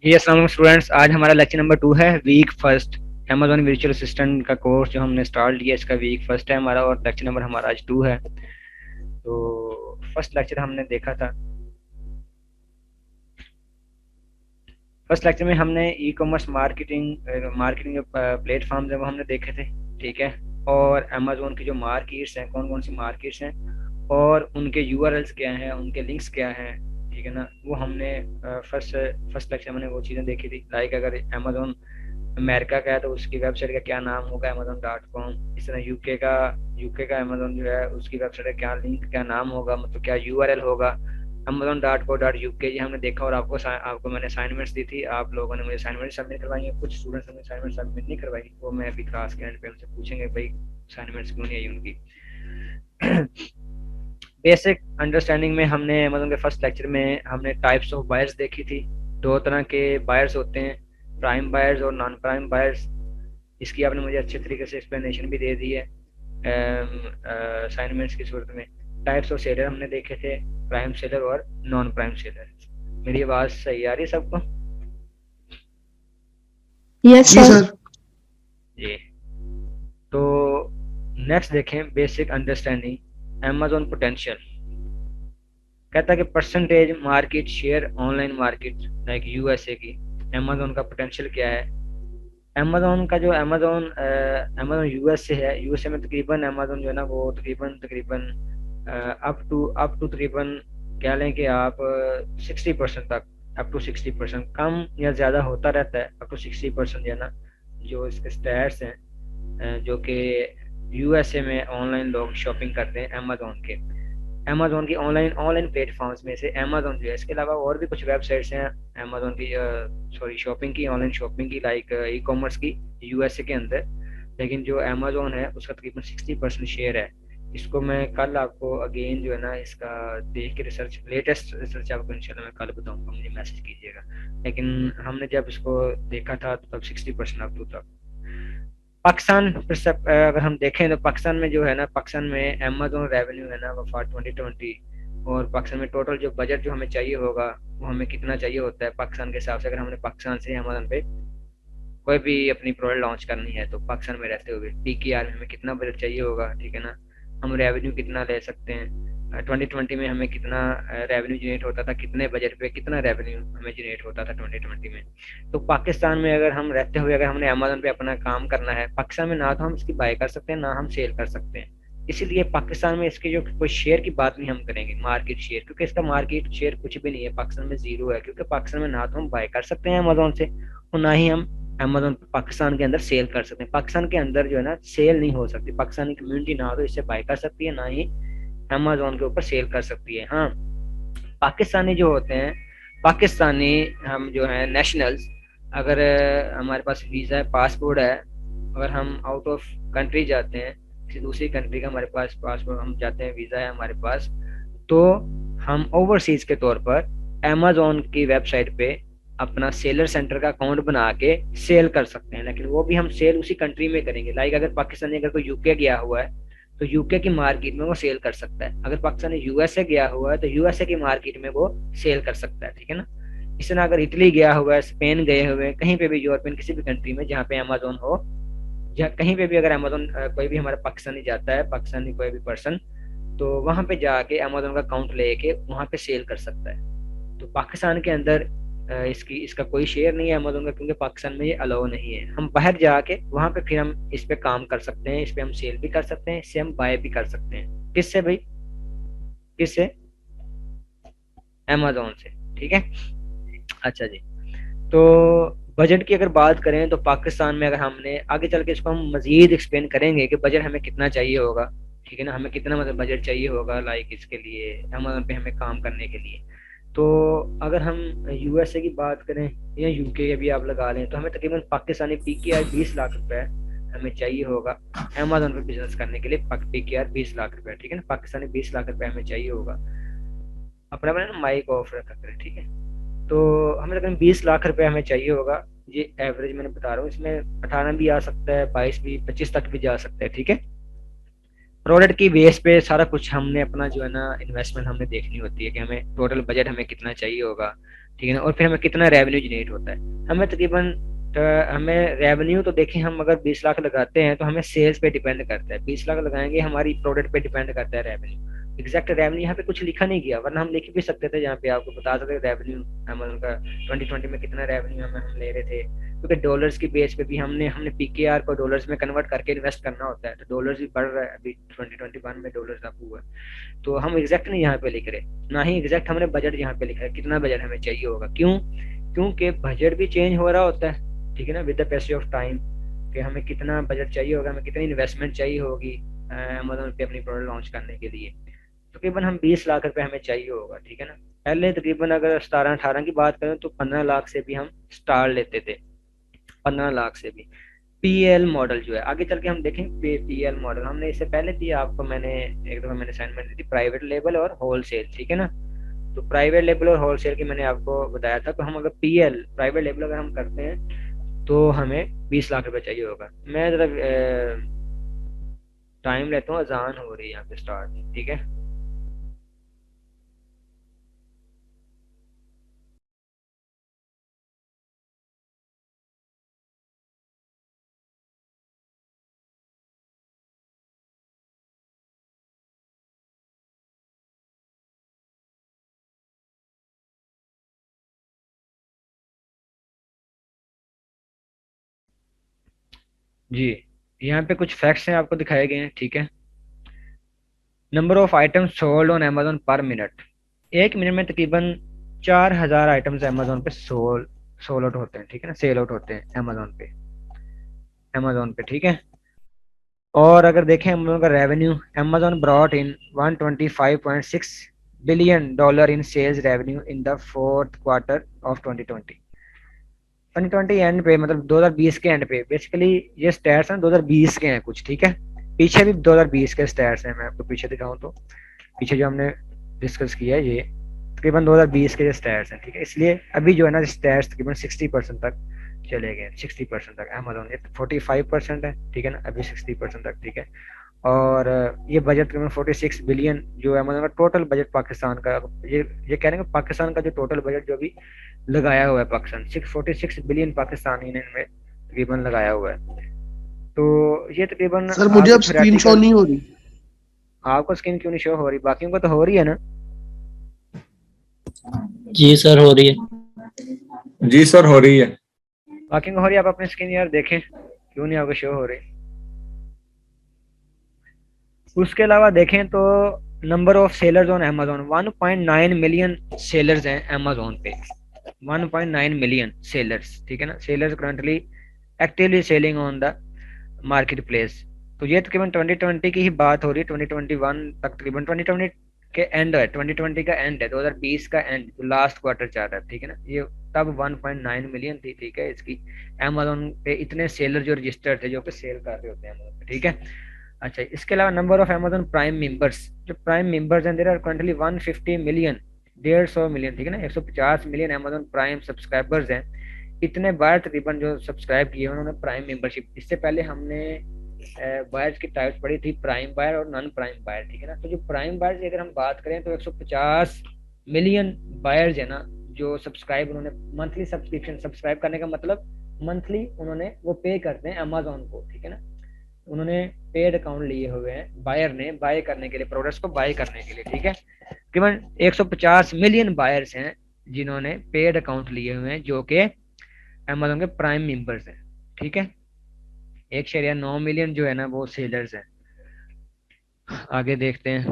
जी अस्सलाम वालेकुम स्टूडेंट्स। आज हमारा लेक्चर नंबर 2 है, week first. Amazon virtual assistant का कोर्स जो हमने स्टार्ट किया, इसका वीक फर्स्ट है हमारा और लेक्चर नंबर हमारा आज 2 है। तो फर्स्ट लेक्चर हमने देखा था। फर्स्ट लेक्चर में हमने ई कॉमर्स मार्केटिंग मार्केटिंग जो प्लेटफॉर्म्स है वो हमने देखे थे, ठीक है। और अमेजोन की जो मार्केट्स हैं, कौन कौन सी मार्केट्स हैं और उनके यूआरएल्स क्या हैं, उनके लिंक्स क्या हैं, ठीक है ना। वो हमने फर्स्ट फर्स्ट लेक्चर में वो चीज़ें देखी थी। लाइक अगर अमेजोन अमेरिका का है तो उसकी वेबसाइट का क्या नाम होगा, अमेजोन.com। इस तरह यूके का अमेजोन जो है उसकी वेबसाइट का क्या लिंक, क्या नाम होगा, मतलब क्या यूआरएल होगा। amazon.co.uk ये हमने देखा। और आपको मैंने असाइनमेंट्स दी थी, आप लोगों ने मुझे असाइनमेंट सबमिट करवाई है। कुछ स्टूडेंट्स ने असाइनमेंट सबमिट नहीं करवाई, वो मैं अभी क्लास के एंड पे उनसे पूछेंगे भाई असाइनमेंट्स क्यों नहीं आई उनकी। बेसिक अंडरस्टैंडिंग में हमने अमेजोन के फर्स्ट लेक्चर में हमने टाइप्स ऑफ बायर्स देखी थी। दो तरह के बायर्स होते हैं, प्राइम बायर्स और नॉन प्राइम बायर्स। इसकी आपने मुझे अच्छे तरीके से एक्सप्लेनेशन भी दे दी है असाइनमेंट्स की सूरत में। टाइप्स ऑफ सेलर हमने देखे थे, प्राइम सेलर और नॉन प्राइम सेलर। मेरी आवाज़ सही आ रही है सबको? यस जी सर। सर। जी। तो नेक्स्ट देखें, बेसिक अंडरस्टैंडिंग अमेजोन पोटेंशियल। कहता है कि percentage market share online market like USA की। अमेजोन का पोटेंशियल क्या है? अमेजोन का जो अमेजोन यूएसए है, यूएसए में तकरीबन अमेजोन जो है ना वो तकरीबन तकरीबन अप टू तकरीबन कह लें कि आप 60% तक, अप टू 60%, कम या ज़्यादा होता रहता है। अप टू 60% जो है ना, जो इसके स्टैट्स हैं जो कि यूएसए में ऑनलाइन लोग शॉपिंग करते हैं अमेजोन के। अमेजोन की ऑनलाइन ऑनलाइन प्लेटफॉर्म्स में से अमेजोन जो है, इसके अलावा और भी कुछ वेबसाइट्स हैं अमेजोन की, सॉरी शॉपिंग की, ऑनलाइन शॉपिंग की, लाइक ई कॉमर्स की यूएसए के अंदर। लेकिन जो अमेजोन है उसका तकरीबन 60% शेयर है। इसको मैं कल आपको अगेन जो है ना इसका देख के रिसर्च, लेटेस्ट रिसर्च आपको इंशाल्लाह मैं कल बताऊंगा, मुझे मैसेज कीजिएगा। लेकिन हमने जब इसको देखा था तो तब 60% अप टू तक। पाकिस्तान अगर हम देखें तो पाकिस्तान में जो है ना, पाकिस्तान में अमेजोन रेवेन्यू है ना वो फॉर 2020। और पाकिस्तान में टोटल जो बजट जो हमें चाहिए होगा वो हमें कितना चाहिए होता है पाकिस्तान के हिसाब से। अगर हमने पाकिस्तान से अमेजोन पे कोई भी अपनी प्रोडक्ट लॉन्च करनी है तो पाकिस्तान में रहते हुए पीकेआर में हमें कितना बजट चाहिए होगा, ठीक है ना। हम रेवेन्यू कितना ले सकते हैं, 2020 में हमें कितना रेवेन्यू जनरेट होता था, कितने बजट पे कितना रेवेन्यू हमें जनरेट होता था 2020 में। तो पाकिस्तान में अगर हम रहते हुए अगर हमने अमेजोन पे अपना काम करना है, पाकिस्तान में ना तो हम इसकी बाय कर सकते हैं ना हम सेल कर सकते हैं। इसीलिए पाकिस्तान में इसके जो कोई शेयर की बात नहीं हम करेंगे, मार्केट शेयर, क्योंकि इसका मार्केट शेयर कुछ भी नहीं है, पाकिस्तान में जीरो है। क्योंकि पाकिस्तान में ना तो हम बाय कर सकते हैं अमेजोन से और ना ही हम अमेजोन पाकिस्तान के अंदर सेल कर सकते हैं। पाकिस्तान के अंदर जो है ना सेल नहीं हो सकती, पाकिस्तानी कम्युनिटी ना तो इससे बाय कर सकती है ना ही अमेजोन के ऊपर सेल कर सकती है। हाँ, पाकिस्तानी जो होते हैं, पाकिस्तानी हम जो है नेशनल्स, अगर हमारे पास वीज़ा है, पासपोर्ट है, अगर हम आउट ऑफ कंट्री जाते हैं, किसी दूसरी कंट्री का हमारे पास पासपोर्ट, हम जाते हैं, वीज़ा है हमारे पास, तो हम ओवरसीज के तौर पर अमेजोन की वेबसाइट पे अपना सेलर सेंटर का अकाउंट बना के सेल कर सकते हैं। लेकिन वो भी हम सेल उसी कंट्री में करेंगे। लाइक अगर पाकिस्तानी अगर कोई यूके गया हुआ है तो यूके की मार्केट में वो सेल कर सकता है। अगर पाकिस्तानी यूएसए गया हुआ है तो यूएसए की मार्केट में वो सेल कर सकता है, ठीक है ना। इस तरह अगर इटली गया हुआ है, स्पेन गए हुए हैं, कहीं पे भी यूरोपियन किसी भी कंट्री में जहाँ पे अमेजोन हो, जहाँ कहीं पे भी अगर अमेजोन कोई भी हमारा पाकिस्तानी जाता है, पाकिस्तानी कोई भी पर्सन, तो वहां पे जाके अमेजोन का अकाउंट लेके वहां पे सेल कर सकता है। तो पाकिस्तान के अंदर इसका कोई शेयर नहीं है अमेजोन का, क्योंकि पाकिस्तान में ये अलाउ नहीं है। हम बाहर जाके वहां पे फिर हम इस पे काम कर सकते हैं, इस पे हम सेल भी कर सकते हैं, इससे हम बाय भी कर सकते हैं। किससे भाई? किससे? अमेजोन से, ठीक है। अच्छा जी। तो बजट की अगर बात करें तो पाकिस्तान में अगर हमने आगे चल के इसको हम मजीद एक्सप्लेन करेंगे कि बजट हमें कितना चाहिए होगा, ठीक है ना, हमें कितना मतलब बजट चाहिए होगा लाइक इसके लिए अमेजोन पे हमें काम करने के लिए। तो अगर हम यूएसए की बात करें या यूके भी आप लगा लें तो हमें तकरीबन पाकिस्तानी पीकेआर 20 लाख रुपए हमें चाहिए होगा अमेजोन पे बिजनेस करने के लिए। पीकेआर 20 लाख रुपए, ठीक है ना, पाकिस्तानी 20 लाख रुपए हमें चाहिए होगा। अपना अपना माइक ऑफ रखा करें, ठीक है। तो हमें तकरीबन 20 लाख रुपए हमें चाहिए होगा। ये एवरेज मैंने बता रहा हूँ, इसमें 18 भी आ सकता है, 22 भी, 25 तक भी जा सकता है, ठीक है। प्रोडक्ट की बेस पे सारा कुछ हमने अपना जो है ना इन्वेस्टमेंट हमने देखनी होती है कि हमें टोटल बजट हमें कितना चाहिए होगा। ठीक है ना, और फिर हमें कितना रेवेन्यू जनरेट होता है। हमें तकरीबन हमें रेवेन्यू तो देखें, हम अगर 20 लाख लगाते हैं तो हमें सेल्स पे डिपेंड करता है, 20 लाख लगाएंगे हमारी प्रोडक्ट पे डिपेंड करता है रेवेन्यू। एग्जैक्ट रेवेन्यू यहाँ पे कुछ लिखा नहीं गया, वरना हम लिख भी सकते थे, यहाँ पे आपको बता सकते रेवेन्यू अमेज़न का 2020 में कितना रेवेन्यू हम ले रहे थे, क्योंकि डॉलर्स की बेस पे भी हमने हमने पीकेआर को डॉलर्स में कन्वर्ट करके इन्वेस्ट करना होता है, तो डॉलर्स भी बढ़ रहा है अभी 2021 में, डॉलर्स अप हुआ है। तो हम एग्जैक्ट नहीं यहाँ पे लिख रहे, ना ही एग्जैक्ट हमने बजट यहाँ पे लिखा है, कितना बजट हमें चाहिए होगा। क्यों? क्योंकि बजट भी चेंज हो रहा होता है, ठीक है ना, with the passage of time, कि हमें कितना बजट चाहिए होगा, हमें कितनी इन्वेस्टमेंट चाहिए होगी अमेजोन पे अपनी प्रोडक्ट लॉन्च करने के लिए। तकरीबन हम 20 लाख रुपए हमें चाहिए होगा, ठीक है ना। पहले तकरीबन अगर 17-18 की बात करें तो 15 लाख से भी हम स्टार्ट लेते थे, 15 लाख से भी। पीएल मॉडल जो है, आगे चल के हम देखेंगे पीएल मॉडल, हमने इससे पहले दिया आपको, मैंने एक दफा मैंने असाइनमेंट दी थी, प्राइवेट लेबल और होलसेल, ठीक है ना। तो प्राइवेट लेबल और होलसेल की मैंने आपको बताया था, तो हम अगर पीएल प्राइवेट लेबल अगर हम करते हैं तो हमें 20 लाख रुपए चाहिए होगा। मैं जरा टाइम लेता हूँ, अजान हो रही है यहाँ पे स्टार्ट, ठीक है। जी, यहाँ पे कुछ फैक्ट्स हैं आपको दिखाए गए हैं, ठीक है। Number of items sold on Amazon पर मिनट, एक मिनट में तकरीबन 4000 आइटम्स अमेजोन पे सोल आउट होते हैं, ठीक है ना, सेल आउट होते हैं अमेजोन पे, ठीक है। और अगर देखें हम लोगों का revenue, Amazon brought in 125.6 billion dollar in sales revenue in the fourth quarter of 2020 and पे, मतलब 2020 के एंड पे। बेसिकली ये स्टैट्स हैं 2020 के हैं कुछ, ठीक है। पीछे भी 2020 के स्टैट्स हैं, मैं आपको पीछे दिखाऊं तो पीछे जो हमने डिस्कस किया है ये तकरीबन 2020 के स्टैट्स हैं, ठीक है। इसलिए अभी जो है ना स्टैट्स तकरीबन 60% तक चले गए, 60% तक। अमेजोन ये 45% है, ठीक है ना, अभी 60% तक, ठीक है। और ये बजट तकरीबन 46 बिलियन जो अमेजोन का टोटल बजट पाकिस्तान का, ये कह रहे हैं पाकिस्तान का जो टोटल बजट जो भी लगाया हुआ है पाकिस्तान, 646 बिलियन पाकिस्तानी ने इनमें तकरीबन लगाया हुआ है। तो ये तकरीबन सर मुझे आपकी अब स्क्रीन शो थ्योरेटिकल, नहीं हो रही। आपको स्क्रीन क्यों नहीं शो हो रही? बाकियों को तो हो रही है ना? जी सर हो रही है। जी सर हो रही है। बाकियों को हो रही है? आप अपनी स्क्रीन यार देखें, क्यों नहीं आपको शो हो रही? उसके अलावा देखें तो number of sellers on Amazon, 1.9 million sellers हैं अमेजोन पे, 1.9 मिलियन सेलर्स, ठीक है ना। Sellers currently actively selling on the market place. तो ये तकरीबन 2020 की ही बात हो रही है, 2021 तक, तकरीबन 2020 के एंड है, 2020 का एंड है, 2020 का एंड, जो लास्ट क्वार्टर चल रहा है, ठीक है ना। ये तब 1.9 मिलियन थी, ठीक है, इसकी अमेजोन पे इतने सेलर जो रजिस्टर्ड थे, जो कि सेल कर रहे होते हैं अमेजोन पे, ठीक है। अच्छा, इसके अलावा number of Amazon prime members, जो प्राइम मेंबर्स हैं there are currently 150 million, 150 million, ठीक है ना, 150 मिलियन अमेजोन प्राइम सब्सक्राइबर्स हैं। इतने बार तकरीबन जो सब्सक्राइब किए उन्होंने प्राइम मेंबरशिप। इससे पहले हमने बायर्स की टाइप्स पढ़ी थी, प्राइम बायर और नॉन प्राइम बायर, ठीक है ना। तो जो प्राइम बायर की अगर हम बात करें तो 150 मिलियन बायर्स है ना, जो सब्सक्राइब उन्होंने, मंथली सब्सक्रिप्शन, सब्सक्राइब करने का मतलब मंथली उन्होंने वो पे करते हैं अमेजोन को, ठीक है ना। उन्होंने पेड अकाउंट लिए हुए हैं बायर ने, बाय करने के लिए, प्रोडक्ट्स को बाय करने के लिए, ठीक है। तकरीबन 150 मिलियन बायर्स हैं जिन्होंने पेड अकाउंट लिए हुए हैं, जो कि अमेजोन के प्राइम मेंबर्स हैं, ठीक है। 1.9 मिलियन जो है ना वो सेलर्स हैं। आगे देखते हैं,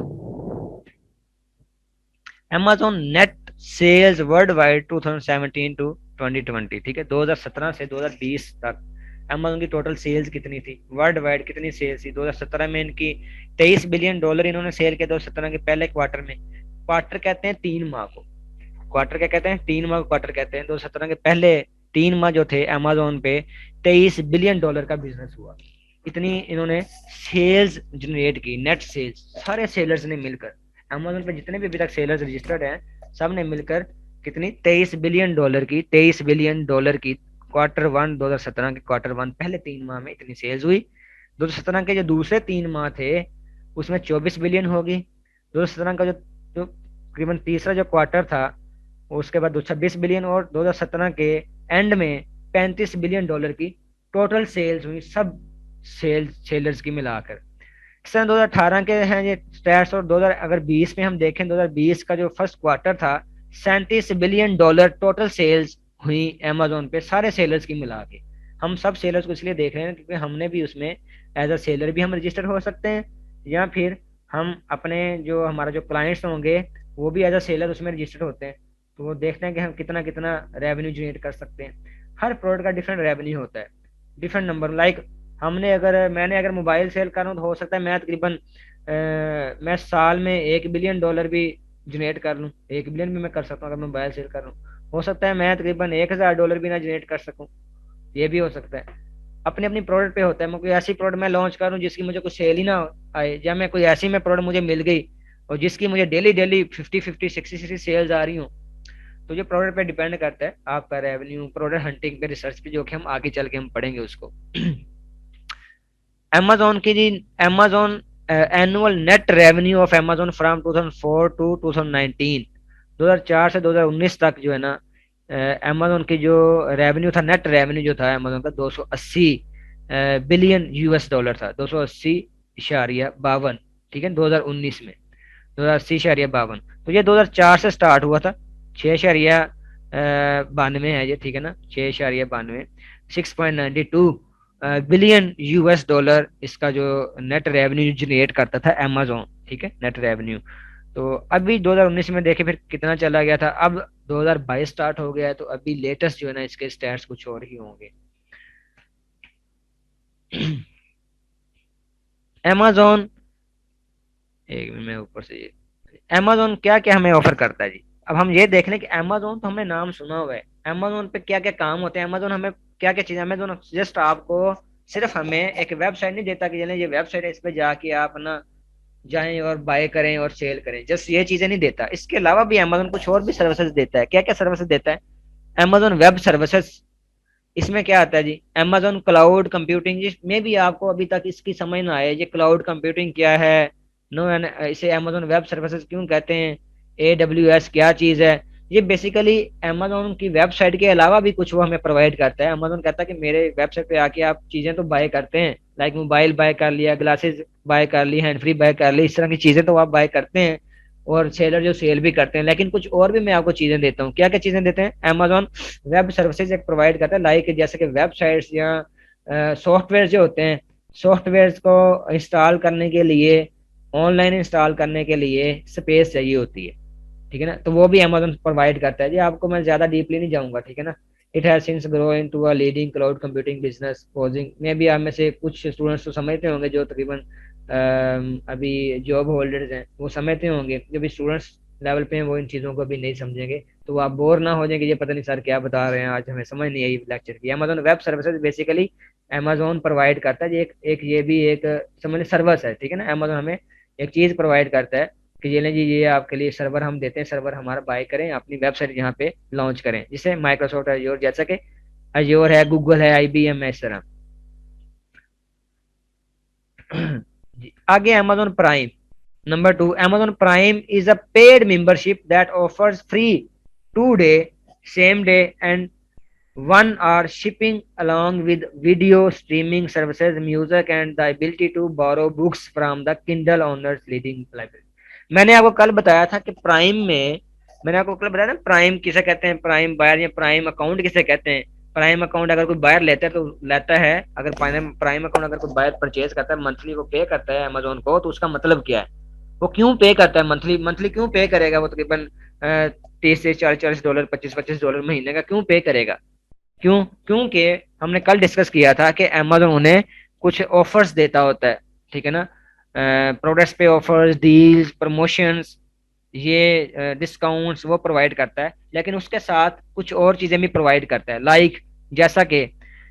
Amazon net sales world wide 2017 to 2020, ठीक है, 2017 से 2020 तक अमेजोन की टोटल सेल्स कितनी थी, वर्ल्ड वाइड कितनी सेल्स थी। 2017 में इनकी 23 बिलियन डॉलर इन्होंने सेल किया, 2017 के पहले क्वार्टर में। क्वार्टर कहते हैं 3 माह को, क्वार्टर क्या कहते हैं, 3 माह को क्वार्टर कहते हैं। 2017 के पहले 3 माह जो थे अमेजोन पे 23 बिलियन डॉलर का बिजनेस हुआ। इतनी इन्होंने सेल्स जनरेट की, नेट सेल्स, सारे सेलर्स ने मिलकर, अमेजोन पे जितने भी अभी तक सेलर्स रजिस्टर्ड हैं सब ने मिलकर कितनी, 23 बिलियन डॉलर की, 23 बिलियन डॉलर की क्वार्टर वन, 2017 के क्वार्टर वन पहले 3 माह में इतनी सेल्स हुई। 2017 के जो दूसरे 3 माह थे उसमें 24 बिलियन होगी। 2017 का जो जो तकरीबन तीसरा जो क्वार्टर था उसके बाद 26 बिलियन, और 2017 के एंड में $35 बिलियन की टोटल सेल्स हुई, सब सेलर्स की मिलाकर। सन 2018 के हैं ये स्टैट्स, और 2000 अगर 20 में हम देखें, 2020 का जो फर्स्ट क्वार्टर था, $37 बिलियन टोटल सेल्स हुई अमेजोन पे, सारे सेलर्स की मिला के। हम सब सेलर्स को इसलिए देख रहे हैं क्योंकि हमने भी उसमें एज अ सेलर भी हम रजिस्टर हो सकते हैं, या फिर हम अपने जो हमारा जो क्लाइंट्स होंगे वो भी एज अ सेलर उसमें रजिस्टर्ड होते हैं। तो वो देखते हैं कि हम कितना कितना रेवेन्यू जनरेट कर सकते हैं। हर प्रोडक्ट का डिफरेंट रेवेन्यू होता है, डिफरेंट नंबर। लाइक मैंने अगर मोबाइल सेल कर रहा हूँ तो हो सकता है मैं तकरीबन मैं साल में $1 बिलियन भी जनरेट कर लूँ, 1 बिलियन भी मैं कर सकता हूँ अगर मैं मोबाइल सेल कर रहा हूँ। हो सकता है मैं तकरीबन $1,000 भी ना जनरेट कर सकूँ, ये भी हो सकता है। अपनी अपनी प्रोडक्ट पे होता है। मैं कोई ऐसी प्रोडक्ट मैं लॉन्च करूँ जिसकी मुझे कुछ सेल ही ना आए, या मैं कोई ऐसी मैं प्रोडक्ट मुझे मिल गई और जिसकी मुझे डेली डेली 50-50 60-60 सेल्स आ रही हूँ, तो ये प्रोडक्ट पे डिपेंड करता है आपका रेवेन्यू, प्रोडक्ट हंटिंग पे, रिसर्च पे, जो कि हम आगे चल के हम पढ़ेंगे उसको। amazon की जी, amazon annual net revenue of amazon from 2004 to 2019, 2004 से 2019 तक जो है ना, amazon की जो रेवेन्यू था, नेट रेवेन्यू जो था amazon का, 280 बिलियन US डॉलर था, 280.52, ठीक है, 2019 में 280.52। तो ये 2004 से स्टार्ट हुआ था, 6.92 है ये, ठीक है ना, 6.92, 6.92 बिलियन US डॉलर इसका जो नेट रेवेन्यू जनरेट करता था अमेजोन, ठीक है, नेट रेवेन्यू। तो अभी 2019 में देखे फिर कितना चला गया था, अब 2022 स्टार्ट हो गया है, तो अभी लेटेस्ट जो है ना इसके स्टैट्स कुछ और ही होंगे। अमेजोन, एक मिनट में ऊपर से, अमेजोन क्या क्या हमें ऑफर करता है जी। अब हम ये देख लें कि अमेजोन तो हमने नाम सुना हुआ है, अमेजोन पे क्या क्या काम होते हैं, अमेजोन हमें क्या क्या चीजें, अमेजोन जस्ट आपको सिर्फ हमें एक वेबसाइट नहीं देता कि ये वेबसाइट है, इस पे जाके आप ना जाएं और बाय करें और सेल करें, जस्ट ये चीजें नहीं देता। इसके अलावा भी अमेजोन कुछ और भी सर्विसेज देता है। क्या क्या सर्विसेज देता है? अमेजोन वेब सर्विसेज, इसमें क्या आता है जी, अमेजोन क्लाउड कंप्यूटिंग, जिसमें भी आपको अभी तक इसकी समझ ना आए ये क्लाउड कंप्यूटिंग क्या है, नो, इसे अमेजोन वेब सर्विसेज क्यों कहते हैं, AWS क्या चीज़ है, ये बेसिकली अमेजोन की वेबसाइट के अलावा भी कुछ वो हमें प्रोवाइड करता है। अमेजोन कहता है कि मेरे वेबसाइट पे आके आप चीज़ें तो बाय करते हैं, लाइक मोबाइल बाय कर लिया, ग्लासेस बाय कर ली, हैंड फ्री बाय कर ली, इस तरह की चीज़ें तो आप बाय करते हैं, और सेलर जो सेल भी करते हैं, लेकिन कुछ और भी मैं आपको चीज़ें देता हूँ। क्या क्या चीज़ें देते हैं? अमेजोन वेब सर्विसेज एक प्रोवाइड करता है, लाइक जैसे कि वेबसाइट्स या सॉफ्टवेयर जो होते हैं, सॉफ्टवेयर को इंस्टॉल करने के लिए, ऑनलाइन इंस्टॉल करने के लिए स्पेस चाहिए होती है, ठीक है ना, तो वो भी अमेजोन प्रोवाइड करता है जी। आपको मैं ज्यादा डीपली नहीं जाऊंगा, ठीक है ना। It has since grow into a leading cloud computing business posing में भी, आप में से कुछ स्टूडेंट्स तो समझते होंगे, जो तकरीबन अभी जॉब होल्डर्स हैं वो समझते होंगे, जो भी स्टूडेंट्स लेवल पे हैं वो इन चीज़ों को भी नहीं समझेंगे, तो आप बोर ना हो जाएंगे, ये पता नहीं सर क्या बता रहे हैं, आज हमें समझ नहीं आई लेक्चर की। Amazon web services basically Amazon provide करता है, एक ये भी एक समझ सर्विस है, ठीक है ना। अमेजोन हमें एक चीज़ प्रोवाइड करता है कि ये लें जी, ये आपके लिए सर्वर हम देते हैं, सर्वर हमारा बाय करें, अपनी वेबसाइट यहाँ पे लॉन्च करें, जिसे माइक्रोसॉफ्ट अज्योर, जैसा कि अज्योर है, गूगल है, IBM है, इस तरह। जी, आगे Amazon prime, number 2, Amazon Prime is a paid membership that offers free 2-day, same day, and 1 hour shipping along with video streaming services, music, and the ability to borrow books from the Kindle owners leading library। मैंने आपको कल बताया था कि prime में, मैंने आपको कल बताया ना प्राइम किसे कहते हैं, प्राइम बायर या प्राइम अकाउंट किसे कहते हैं। प्राइम अकाउंट अगर कोई बायर लेता है तो लेता है, अगर प्राइम प्राइम अकाउंट अगर कोई बायर परचेज करता है, मंथली वो पे करता है अमेजोन को, तो उसका मतलब क्या है, वो क्यों पे करता है मंथली, मंथली क्यों पे करेगा वो, तकरीबन 30 से 40 डॉलर, 25-25 डॉलर महीने का क्यों पे करेगा? क्यों? क्योंकि हमने कल डिस्कस किया था कि अमेजोन उन्हें कुछ ऑफर्स देता होता है, ठीक है ना, प्रोडक्ट्स पे ऑफर्स, डील्स, प्रमोशंस, ये डिस्काउंट्स वो प्रोवाइड करता है, लेकिन उसके साथ कुछ और चीजें भी प्रोवाइड करता है, लाइक जैसा कि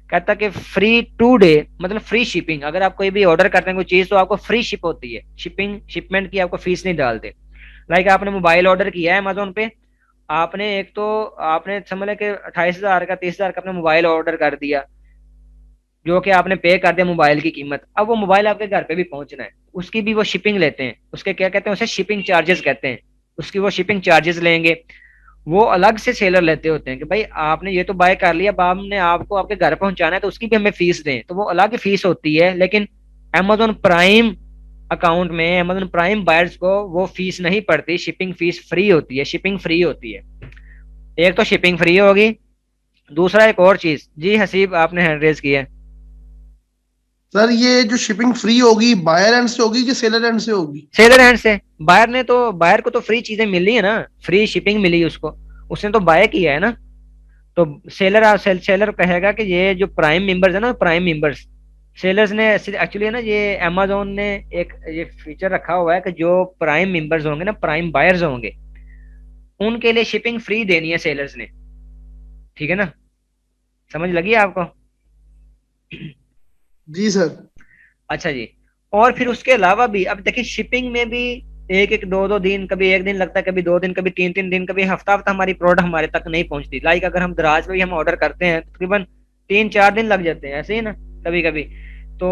कहता है कि फ्री 2-डे, मतलब फ्री शिपिंग। अगर आप कोई भी ऑर्डर करते हैं कोई चीज तो आपको फ्री शिप होती है, शिपमेंट की आपको फीस नहीं डालते। लाइक आपने मोबाइल ऑर्डर किया है अमेजोन पे, आपने एक तो आपने समझ लें कि 28,000 का, 30,000 का आपने मोबाइल ऑर्डर कर दिया, जो कि आपने पे कर दिया मोबाइल की कीमत। अब वो मोबाइल आपके घर पे भी पहुंचना है, उसकी भी वो शिपिंग लेते हैं, उसके क्या कहते हैं, उसे शिपिंग चार्जेस कहते हैं, उसकी वो शिपिंग चार्जेस लेंगे। वो अलग से सेलर लेते होते हैं कि भाई आपने ये तो बाय कर लिया, अब आपने आपको आपके घर पहुंचाना है तो उसकी भी हमें फीस दें, तो वो अलग फीस होती है। लेकिन अमेजोन प्राइम अकाउंट में अमेजोन प्राइम बायर्स को वो फीस नहीं पड़ती, शिपिंग फीस फ्री होती है, शिपिंग फ्री होती है। एक तो शिपिंग फ्री होगी, दूसरा एक और चीज। जी हसीब, आपने हैंड रेज किया है। सर ये जो शिपिंग फ्री होगी बायर एंड से होगी कि सेलर एंड से होगी? सेलर हैंड से। बायर को तो फ्री चीजें मिली है ना, फ्री शिपिंग मिली उसको, उसने तो बाय किया है ना। तो सेलर कहेगा कि ये जो प्राइम मेंबर्स है ना, प्राइम मेंबर्स, सेलर्स ने एक्चुअली है ना, ये अमेजोन ने एक ये फीचर रखा हुआ है कि जो प्राइम मेंबर्स होंगे ना, प्राइम बायर्स होंगे, उनके लिए शिपिंग फ्री देनी है सेलर्स ने। ठीक है ना, समझ लगी आपको? जी सर। अच्छा जी। और फिर उसके अलावा भी अब देखिए, शिपिंग में भी एक एक दो दो दिन, कभी एक दिन लगता है, कभी 2 दिन, कभी 3 3 दिन, कभी हफ्ता हफ्ता हमारी प्रोडक्ट हमारे तक नहीं पहुंचती। लाइक अगर हम दराज पे भी हम ऑर्डर करते हैं, तकरीबन 3 4 दिन लग जाते हैं, ऐसे ही ना कभी कभी। तो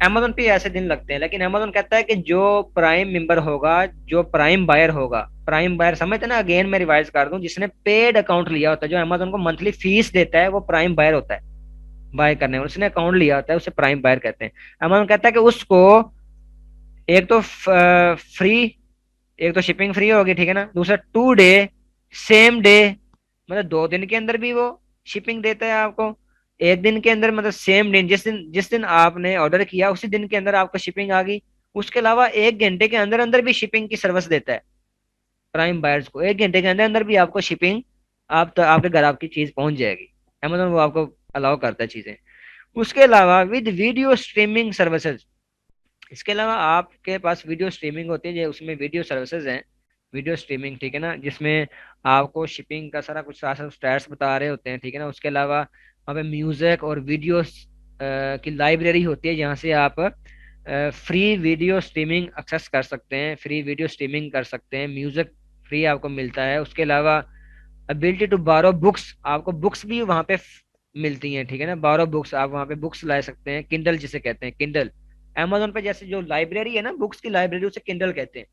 अमेजोन पे ऐसे दिन लगते हैं, लेकिन अमेजोन कहता है कि जो प्राइम मेंबर होगा, जो प्राइम बायर होगा, प्राइम बायर समझते ना, अगेन मैं रिवाइज कर दूं, जिसने पेड अकाउंट लिया होता है, जो अमेजोन को मंथली फीस देता है, वो प्राइम बायर होता है। बाय करने में उसने अकाउंट लिया होता है, उसे प्राइम बायर कहते हैं। अमेजोन कहता है कि उसको एक तो फ्री, एक तो शिपिंग फ्री होगी, ठीक है ना, दूसरा 2 डे सेम डे, मतलब 2 दिन के अंदर भी वो शिपिंग देता है आपको। एक दिन के अंदर मतलब सेम दिन, जिस दिन आपने ऑर्डर किया उसी दिन के अंदर आपको शिपिंग आ गई। उसके अलावा 1 घंटे के अंदर अंदर भी शिपिंग की सर्विस देता है प्राइम बायर्स को। 1 घंटे के अंदर अंदर भी आपको शिपिंग, आप तो आपके घर आपकी चीज पहुंच जाएगी। अमेजोन वो आपको अलाउ करता है चीजें। उसके अलावा विद वीडियो स्ट्रीमिंग सर्विसेज, इसके अलावा आपके पास वीडियो स्ट्रीमिंग होती है, जो उसमें वीडियो सर्विसेज हैं, वीडियो स्ट्रीमिंग, ठीक है ना, जिसमें आपको शिपिंग का सारा कुछ सारा स्टैट्स बता रहे होते हैं, ठीक है ना। उसके अलावा वहाँ पे म्यूजिक और वीडियोस की लाइब्रेरी होती है, जहाँ से आप फ्री वीडियो स्ट्रीमिंग एक्सेस कर सकते हैं, फ्री वीडियो स्ट्रीमिंग कर सकते हैं, म्यूजिक फ्री आपको मिलता है। उसके अलावा एबिलिटी टू बारो बुक्स, आपको बुक्स भी वहाँ पे मिलती हैं, ठीक है ना, बारो बुक्स, आप वहाँ पे बुक्स ला सकते हैं, किंडल जिसे कहते हैं, किंडल। अमेजोन पे जैसे जो लाइब्रेरी है ना, बुक्स की लाइब्रेरी, उसे किंडल कहते हैं।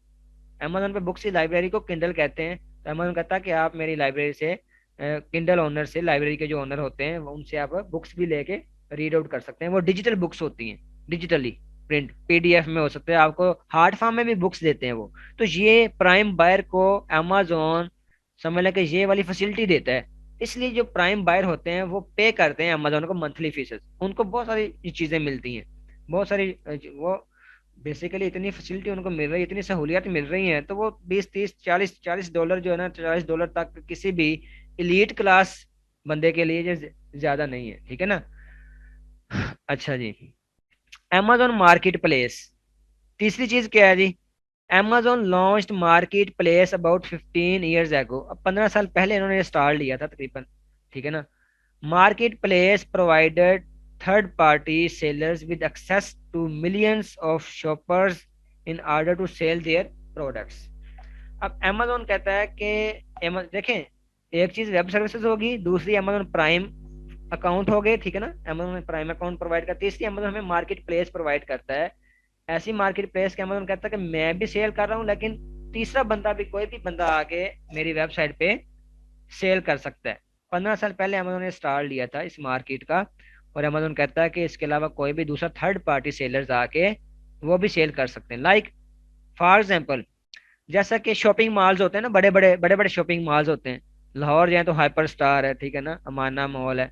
अमेजोन पे बुक्स की लाइब्रेरी को किंडल कहते हैं। तो अमेजोन कहता है कि आप मेरी लाइब्रेरी से, किंडल ओनर से, लाइब्रेरी के जो ओनर होते हैं उनसे आप बुक्स भी लेके रीड आउट कर सकते हैं। वो डिजिटल बुक्स होती हैं, डिजिटली प्रिंट, पीडीएफ में हो सकते हैं, आपको हार्ड फॉर्म में भी बुक्स देते हैं वो। तो ये प्राइम बायर को अमेजोन समझ लें कि ये वाली फैसिलिटी देता है। इसलिए जो प्राइम बायर होते हैं वो पे करते हैं अमेजोन को मंथली फीसेस, उनको बहुत सारी चीजें मिलती हैं, बहुत सारी वो बेसिकली इतनी फैसिलिटी उनको मिल रही है, इतनी सहूलियत मिल रही हैं, तो वो 20 30 40 40 डॉलर जो है ना, $40 तक किसी भी इलीट क्लास बंदे के लिए जो ज्यादा नहीं है, ठीक है ना। अच्छा जी। amazon मार्केट प्लेस, तीसरी चीज क्या है जी? amazon launched market place about 15 years ago, अब 15 साल पहले इन्होंने स्टार्ट लिया था तकरीबन, ठीक है ना। Market place provided third party sellers with access to millions of shoppers in order to sell their products. अब अमेजोन कहता है कि देखें, एक चीज वेब सर्विसेज होगी, दूसरी अमेजोन प्राइम अकाउंट हो गए, ठीक है ना, अमेजोन प्राइम अकाउंट प्रोवाइड करती है, तीसरी अमेजोन हमें मार्केट प्लेस प्रोवाइड करता है। ऐसी मार्केट प्लेस के अमेजोन कहता है कि मैं भी सेल कर रहा हूँ, लेकिन तीसरा बंदा भी, कोई भी बंदा आके मेरी वेबसाइट पे सेल कर सकता है। 15 साल पहले अमेजोन ने स्टार्ट लिया था इस मार्केट का, और अमेजोन कहता है कि इसके अलावा कोई भी दूसरा थर्ड पार्टी सेलर्स आके वो भी सेल कर सकते हैं। लाइक फॉर एग्जाम्पल, जैसा कि शॉपिंग मॉल्स होते हैं ना, बड़े बड़े शॉपिंग मॉल्स होते हैं। लाहौर जाए तो हाइपर स्टार है, ठीक है ना, अमाना मॉल है,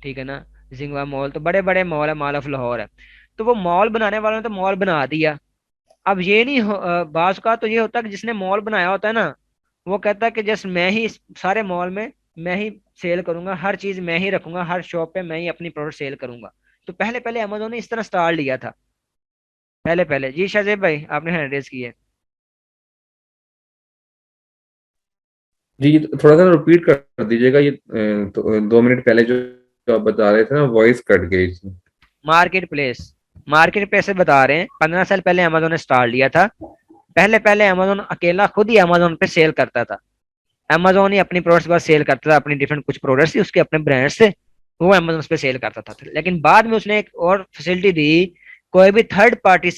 ठीक है ना, जिंगवा मॉल, तो बड़े बड़े मॉल है, मॉल ऑफ लाहौर है। तो वो मॉल बनाने वालों ने तो मॉल बना दिया। अब ये नहीं बास का तो ये होता है कि जिसने मॉल बनाया होता है ना, वो कहता है कि जस्ट मैं ही इस सारे मॉल में मैं ही सेल करूंगा, हर चीज मैं ही रखूंगा, हर शॉप पे मैं ही अपनी प्रोडक्ट सेल करूंगा। तो पहले पहले अमेजोन ने इस तरह स्टार्ट लिया था, पहले पहले। जी शाहजेब भाई, आपने हैंड रेज की है। जी थोड़ा सा रिपीट कर दीजिएगा ये, तो 2 मिनट पहले जो जो आप बता रहे थे ना, वॉइस कट गई थी। मार्केट प्लेस, मार्केट प्लेस से बता रहे हैं, 15 साल पहले अमेजोन ने स्टार्ट लिया था। पहले पहले अमेजोन अकेला खुद ही अमेजोन पे सेल करता था। अमेजोन ही अपनी प्रोडक्ट्स बस सेल करता था, अपनी डिफरेंट कुछ प्रोडक्ट्स थी उसके अपने ब्रांड्स से, वो अमेजोन पे सेल करता था। लेकिन बाद में उसने एक और फैसिलिटी दी, कोई भी थर्ड पार्टी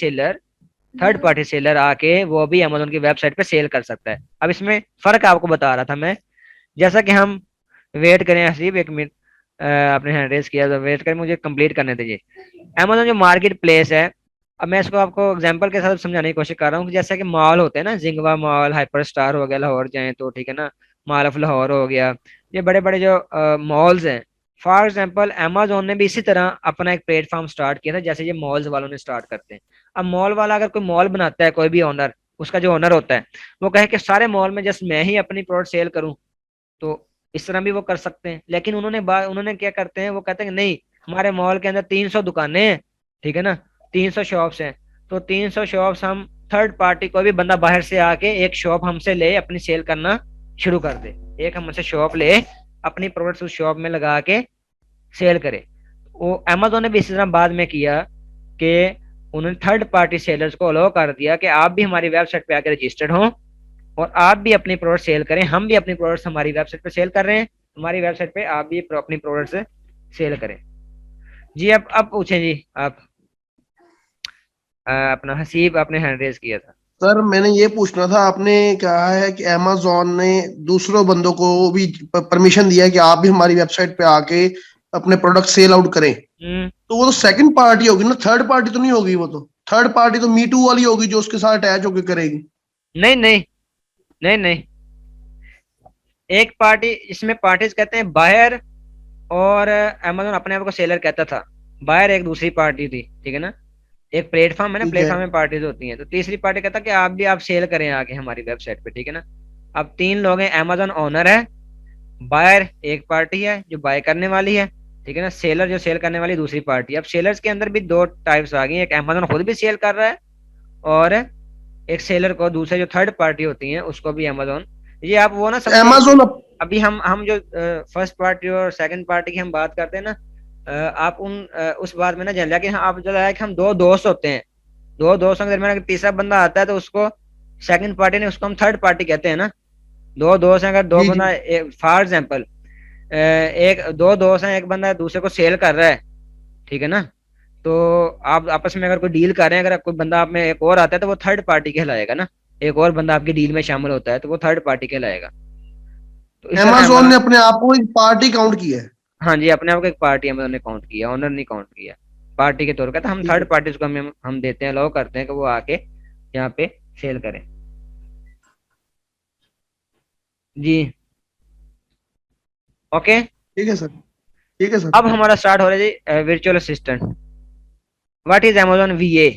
सेलर आके वो भी अमेजोन की वेबसाइट पे सेल कर सकता है। अब इसमें फर्क आपको बता रहा था मैं जैसा कि हम वेट करें हसीब, एक मिनट, आपने हैंड रेज किया तो वेट करें, मुझे कंप्लीट करने दीजिए। अमेजोन जो मार्केट प्लेस है, अब मैं इसको आपको एग्जांपल के साथ समझाने की कोशिश कर रहा हूँ कि जैसा कि मॉल होते हैं ना, जिंगवा मॉल, हाइपर स्टार हो गया लाहौर जाए तो, ठीक है ना, मॉल ऑफ लाहौर हो गया, ये बड़े बड़े जो मॉल्स हैं, फॉर एग्जांपल अमेजोन ने भी इसी तरह अपना एक प्लेटफॉर्म स्टार्ट किया था जैसे ये मॉल्स वालों ने स्टार्ट करते हैं। अब मॉल वाला अगर कोई मॉल बनाता है, कोई भी ओनर, उसका जो ओनर होता है, वो कहे कि सारे मॉल में जस्ट मैं ही अपनी प्रोडक्ट सेल करूं, तो इस तरह भी वो कर सकते हैं। लेकिन उन्होंने क्या करते हैं, वो कहते हैं कि नहीं, हमारे मॉल के अंदर 300 दुकानें हैं, ठीक है ना, 300 शॉप्स हैं, तो 300 शॉप्स हम थर्ड पार्टी, कोई भी बंदा बाहर से आके एक शॉप हमसे ले अपनी सेल करना शुरू कर दे, एक हमसे शॉप ले अपनी प्रोडक्ट्स उस शॉप में लगा के सेल करे। वो अमेजोन ने भी इसी तरह बाद में किया कि उन्होंने थर्ड पार्टी सेलर्स को अलाउ कर दिया कि आप भी हमारी वेबसाइट पे आके रजिस्टर्ड हों और आप भी अपनी प्रोडक्ट सेल करें, हम भी अपनी प्रोडक्ट्स हमारी वेबसाइट पे सेल कर रहे हैं, हमारी वेबसाइट पे आप भी अपनी प्रोडक्ट्स सेल करें। जी अब पूछें जी आप, अपना हसीब, आपने हैंड रेज किया था। सर मैंने ये पूछना था, आपने कहा है कि अमेजोन ने दूसरों बंदों को भी परमिशन दिया है कि आप भी हमारी वेबसाइट पे आके अपने प्रोडक्ट सेल आउट करें, तो वो तो सेकंड पार्टी होगी ना, थर्ड पार्टी तो नहीं होगी। वो तो थर्ड पार्टी तो मी टू वाली होगी जो उसके साथ अटैच होकर करेगी। नहीं नहीं नहीं नहीं, एक पार्टी, इसमें पार्टीज कहते हैं बायर, और अमेजोन अपने आप को सेलर कहता था, बायर एक दूसरी पार्टी थी, ठीक है ना, एक प्लेटफॉर्म है ना, ठीक है। प्लेटफॉर्म में पार्टीज होती हैं, तो तीसरी पार्टी कहता कि आप भी आप सेल करें आके हमारी वेबसाइट पे, ठीक है ना। अब तीन लोग हैं, अमेजोन ओनर है, बायर एक पार्टी है जो बाय करने वाली है, ठीक है ना, सेलर जो सेल करने वाली दूसरी पार्टी। अब सेलर्स के अंदर भी दो टाइप्स आ गई, एक अमेजोन खुद भी सेल कर रहा है, और एक सेलर को दूसरे जो थर्ड पार्टी होती है उसको भी अमेजोन, ये आप वो ना समझिए, अमेजोन अभी हम जो फर्स्ट पार्टी और सेकंड पार्टी की हम बात करते हैं ना, आप उस बात में ना जान लिया कि आप जो है कि हम दो दोस्त होते हैं, दो दोस्तों के दरमियान अगर तीसरा बंदा आता है तो उसको सेकंड पार्टी ने, उसको हम थर्ड पार्टी कहते हैं ना। दो दोस्त हैं, अगर दो जी जी। बंदा, फॉर एग्जाम्पल एक दो दोस्त हैं, एक बंदा दूसरे को सेल कर रहा है, ठीक है ना, तो आप आपस में अगर कोई डील कर रहे हैं, अगर कोई बंदा आप में एक और आता है तो वो थर्ड पार्टी कहलाएगा ना, एक और बंदा आपकी डील में शामिल होता है तो वो थर्ड पार्टी कहलाएगा। तो इस तरह अमेजोन ने अपने आप को एक पार्टी काउंट किया है। हाँ जी, अपने आप को एक पार्टी अमेजोन ने काउंट किया, ओनर नहीं काउंट किया, पार्टी के तौर पर। तो हम ठीक है। थर्ड पार्टीज को हम देते हैं, अलाउ करते हैं कि वो आके यहाँ पे सेल करें। जी ओके। ठीक है सर। ठीक है सर। अब हमारा स्टार्ट हो रहा है जी virtual assistant. What is Amazon VA?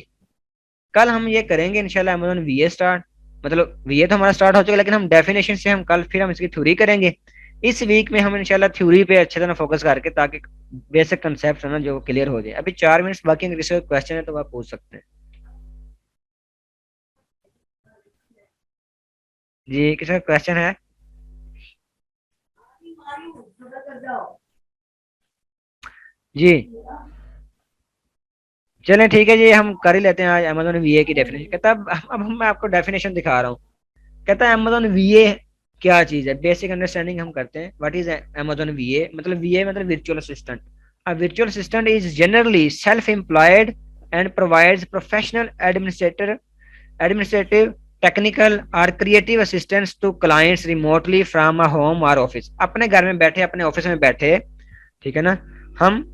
कल हम ये करेंगे इंशाल्लाह अमेजोन वीए स्टार्ट, मतलब वीए तो हमारा स्टार्ट हो चुका है, लेकिन हम डेफिनेशन से हम कल फिर हम इसकी थ्योरी करेंगे। इस वीक में हम इंशाल्लाह थ्योरी पे अच्छे तरह फोकस करके, ताकि बेसिक कंसेप्ट है ना जो क्लियर हो जाए। अभी 4 मिनट बाकी, अगर किसी क्वेश्चन है तो आप पूछ सकते हैं। जी किसी का क्वेश्चन है? जी चलें ठीक है जी, हम कर ही लेते हैं आज अमेजोन वीए की डेफिनेशन। कहता है अब मैं आपको डेफिनेशन दिखा रहा हूँ। कहता है अमेजोन वीए क्या चीज है, बेसिक अंडरस्टैंडिंग हम करते हैं। What is Amazon VA? मतलब वीए मतलब virtual assistant. A virtual assistant is generally self employed and provides professional administrative technical और creative assistance to clients remotely from a home और ऑफिस। अपने घर में बैठे, अपने ऑफिस में बैठे, ठीक है ना, हम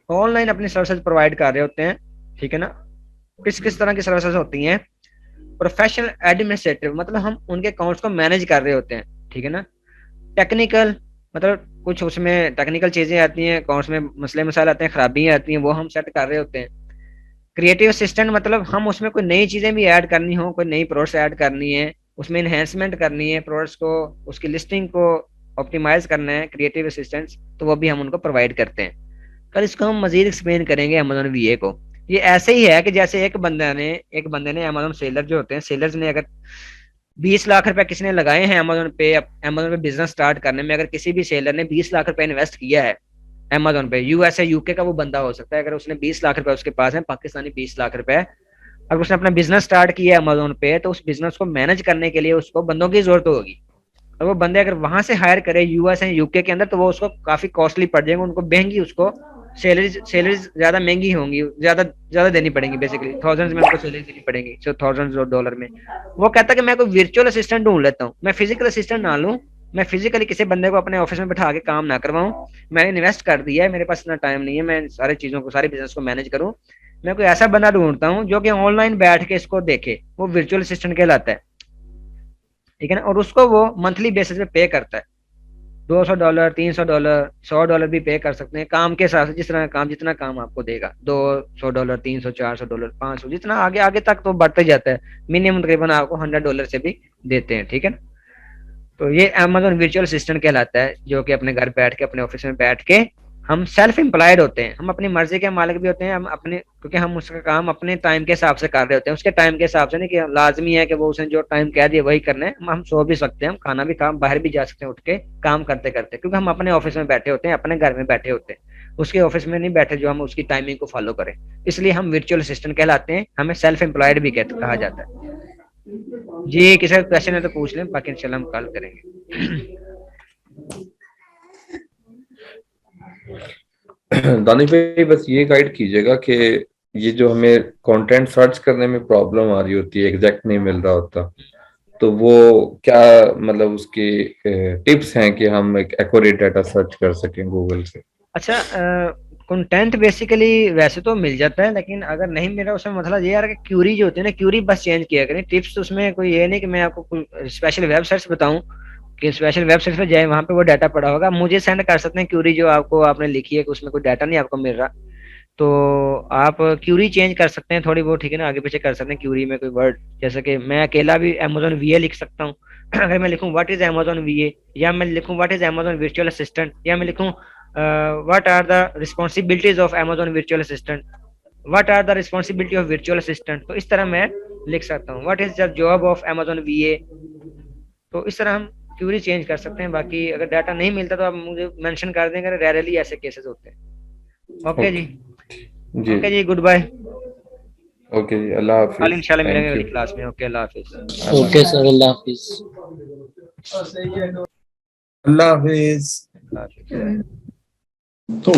ऑनलाइन अपनी सर्विसेज प्रोवाइड कर रहे होते हैं, ठीक है ना। किस किस तरह की सर्विसेज होती हैं? प्रोफेशनल एडमिनिस्ट्रेटिव, मतलब हम उनके अकाउंट्स को मैनेज कर रहे होते हैं, ठीक है ना। टेक्निकल, मतलब कुछ उसमें टेक्निकल चीजें आती हैं, अकाउंट्स में मसले मसाइल आते हैं, खराबियां आती हैं, वो हम सेट कर रहे होते हैं। क्रिएटिव असिस्टेंट मतलब हम उसमें कोई नई चीजें भी ऐड करनी हो, कोई नई प्रोडक्ट्स ऐड करनी है, उसमें इन्हेंसमेंट करनी है प्रोडक्ट्स को, उसकी लिस्टिंग को ऑप्टिमाइज करना है, क्रिएटिव असिस्टेंट्स, तो वो भी हम उनको प्रोवाइड करते हैं। कल इसको हम मजीद एक्सप्लेन करेंगे अमेजोन वीए को। ये ऐसे ही है कि जैसे एक बंदे ने अमेजोन सेलर जो होते हैं, सेलर्स ने अगर 20 लाख रुपए किसी ने लगाए हैं अमेजोन पे बिजनेस स्टार्ट करने में, अगर किसी भी सेलर ने 20 लाख रुपए इन्वेस्ट किया है अमेजोन पे, यूएस या यूके का वो बंदा हो सकता है, अगर उसने 20 लाख रुपए उसके पास है, पाकिस्तानी 20 लाख रुपए, अगर उसने अपना बिजनेस स्टार्ट किया है अमेजोन पे, तो उस बिजनेस को मैनेज करने के लिए उसको बंदों की जरूरत होगी। और वो बंदे अगर वहां से हायर करे यूएस एंड यूके के अंदर, तो वो उसको काफी कॉस्टली पड़ जाएंगे, उनको महंगी, उसको सैलरीज ज्यादा महंगी होंगी, ज्यादा ज्यादा देनी पड़ेंगी, बेसिकली थाउजेंड्स में उनको सैलरी देनी पड़ेगी, सो थाउजेंड्स ऑफ डॉलर में। वो कहता है कि मैं कोई वर्चुअल असिस्टेंट ढूंढ लेता हूँ, मैं फिजिकल असिस्टेंट ना लूँ, मैं फिजिकली किसी बंदे को अपने ऑफिस में बैठा के काम ना करवाऊं, मैंने इन्वेस्ट कर दिया है, मेरे पास इतना टाइम नहीं है मैं सारी चीजों को, सारी बिजनेस को मैनेज करूं, मैं कोई ऐसा बंदा ढूंढता हूँ जो कि ऑनलाइन बैठ के इसको देखे, वो वर्चुअल असिस्टेंट कहलाता है, ठीक है ना, और उसको वो मंथली बेसिस पे पे करता है, $200, $300, $100 भी पे कर सकते हैं काम के हिसाब से, जिस तरह काम, जितना काम आपको देगा, $200, $300, $400, $500, जितना आगे आगे तक तो बढ़ते जाता है, मिनिमम तकरीबन आपको $100 से भी देते हैं, ठीक है ना। तो ये अमेजोन वर्चुअल असिस्टेंट कहलाता है, जो कि अपने घर बैठ के, अपने ऑफिस में बैठ के, हम सेल्फ एम्प्लॉयड होते हैं, हम अपनी मर्जी के मालिक भी होते हैं, हम अपने, क्योंकि हम उसका काम अपने टाइम के हिसाब से कर रहे होते हैं, उसके टाइम के हिसाब से नहीं कि लाजमी है कि वो उसने जो टाइम कह दिया वही करना है, हम सो भी सकते हैं, हम खाना भी खा, बाहर भी जा सकते हैं उठ के काम करते करते, क्योंकि हम अपने ऑफिस में बैठे होते हैं, अपने घर में बैठे होते हैं, उसके ऑफिस में नहीं बैठे जो हम उसकी टाइमिंग को फॉलो करें, इसलिए हम वर्चुअल असिस्टेंट कहलाते हैं, हमें सेल्फ एम्प्लॉयड भी कहा जाता है। जी किसी का क्वेश्चन है तो पूछ लें, बाकी इंशाल्लाह हम कल करेंगे। दानिश भाई बस ये गाइड कीजिएगा कि ये जो हमें कंटेंट सर्च करने में प्रॉब्लम आ रही होती है, एग्जैक्ट नहीं मिल रहा होता, तो वो क्या मतलब उसकी टिप्स हैं कि हम एक एक्यूरेट डाटा सर्च कर सकें गूगल से। अच्छा, कंटेंट बेसिकली वैसे तो मिल जाता है, लेकिन अगर नहीं मिला उसमें मतलब ये यार कि क्यूरी जो होती है ना, क्यूरी बस चेंज किया करें, टिप्स उसमें कोई ये नहीं कि मैं आपको कोई स्पेशल वेबसाइट्स बताऊं कि स्पेशल वेबसाइट पे जाए वहां पे वो डाटा पड़ा होगा, मुझे सेंड कर सकते हैं क्यूरी जो आपको आपने लिखी है कि उसमें कोई डाटा नहीं आपको मिल रहा, तो आप क्यूरी चेंज कर सकते हैं थोड़ी बहुत, ठीक है ना, आगे पीछे कर सकते हैं क्यूरी में कोई वर्ड, जैसे कि मैं अकेला भी अमेजोन वीए लिख सकता हूँ अगर मैं लिखूं व्हाट इज अमेजोन वीए, या मैं लिखूं what is Amazon virtual assistant, या मैं लिखूं what are the responsibilities of Amazon virtual assistant, what are the responsibility of virtual assistant, तो इस तरह मैं लिख सकता हूँ what is the job of Amazon VA, तो इस तरह हम क्यूरी चेंज कर सकते हैं। बाकी अगर डाटा नहीं मिलता तो आप मुझे मेंशन कर देंगे, रेयरली ऐसे केसेस होते हैं। ओके जी, जी ओके जी, गुड बाय, ओके जी, अल्लाह कल हाफिज, इंशाल्लाह मिलेंगे थैंक अगली यू। क्लास में। ओके, अल्लाह हाफिज। ओके सर, अल्लाह हाफिज। अल्लाह हाफिज। अल्लाह हाफिज। तो